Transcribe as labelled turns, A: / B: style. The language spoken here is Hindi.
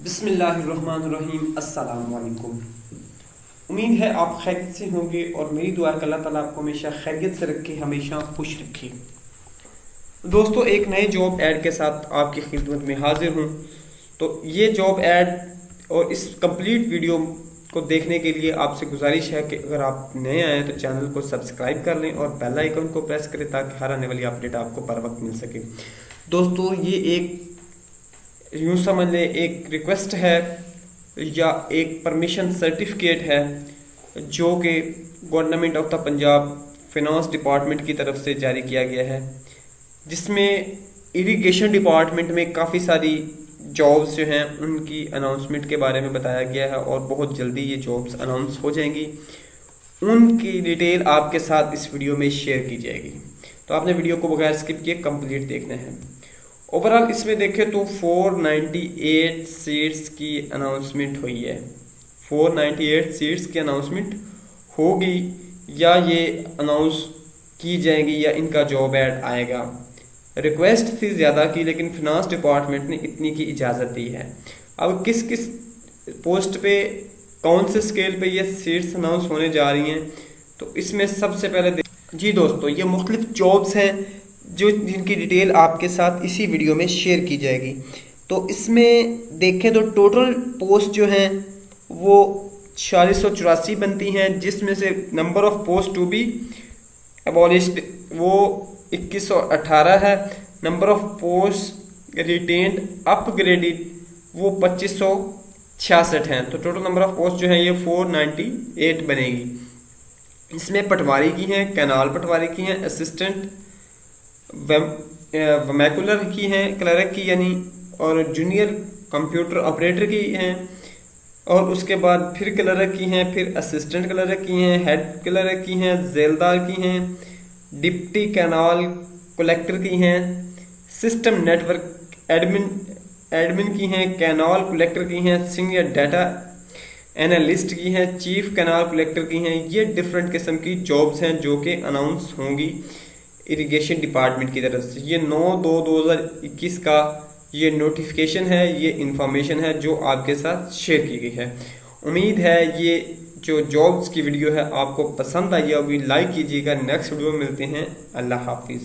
A: बिस्मिल्लाहिर्रहमानिर्रहीम अस्सलाम वालेकुम। उम्मीद है आप खैरियत से होंगे और मेरी दुआ है कि अल्लाह ताला आपको हमेशा खैरियत से रखे, हमेशा खुश रखे। दोस्तों, एक नए जॉब ऐड के साथ आपकी खिदमत में हाजिर हूँ। तो ये जॉब ऐड और इस कंप्लीट वीडियो को देखने के लिए आपसे गुजारिश है कि अगर आप नए आए तो चैनल को सब्सक्राइब कर लें और बेल आइकन को प्रेस करें ताकि हर आने वाली अपडेट आपको बर वक्त मिल सके। दोस्तों, ये एक यूँ समझ लें एक रिक्वेस्ट है या एक परमिशन सर्टिफिकेट है जो कि government of the Punjab finance department की तरफ से जारी किया गया है, जिसमें इरिगेशन डिपार्टमेंट में काफ़ी सारी जॉब्स जो हैं उनकी अनाउंसमेंट के बारे में बताया गया है और बहुत जल्दी ये जॉब्स अनाउंस हो जाएंगी। उनकी डिटेल आपके साथ इस वीडियो में शेयर की जाएगी, तो आपने वीडियो को बगैर स्किप किए कंप्लीट देखना है। ओवरऑल इसमें देखें तो 498 सीट्स की अनाउंसमेंट हुई है। 498 सीट्स की अनाउंसमेंट होगी या ये अनाउंस की जाएंगी या इनका जॉब ऐड आएगा। रिक्वेस्ट थी ज़्यादा की, लेकिन फिनांस डिपार्टमेंट ने इतनी की इजाज़त दी है। अब किस किस पोस्ट पे कौन से स्केल पे ये सीट्स अनाउंस होने जा रही हैं, तो इसमें सबसे पहले जी दोस्तों, ये मुख्तलिफ जॉब्स हैं जो जिनकी डिटेल आपके साथ इसी वीडियो में शेयर की जाएगी। तो इसमें देखें तो टोटल पोस्ट जो हैं वो 4684 बनती हैं, जिसमें से number of post to be abolished वो 2118 है। Number of post retained upgraded वो 2566 हैं। तो टोटल नंबर ऑफ पोस्ट जो है ये 498 बनेगी। इसमें पटवारी की हैं, कैनाल पटवारी की हैं, असिस्टेंट वर्नाकुलर की हैं, क्लर्क की यानी, और जूनियर कंप्यूटर ऑपरेटर की हैं, और उसके बाद फिर क्लर्क की हैं, फिर असिस्टेंट क्लर्क की हैं, हेड क्लर्क की हैं, जेलदार की हैं, डिप्टी कैनाल कलेक्टर की हैं, सिस्टम नेटवर्क एडमिन की हैं, कैनाल कलेक्टर की हैं, सीनियर डाटा एनालिस्ट की हैं, चीफ कैनाल कलेक्टर की हैं। ये डिफरेंट किस्म की जॉब्स हैं जो कि अनाउंस होंगी इरिगेशन डिपार्टमेंट की तरफ से। ये 9/2/2021 का ये नोटिफिकेशन है, ये इंफॉर्मेशन है जो आपके साथ शेयर की गई है। उम्मीद है ये जो जॉब्स की वीडियो है आपको पसंद आई होगी। लाइक कीजिएगा। नेक्स्ट वीडियो में मिलते हैं। अल्लाह हाफिज़।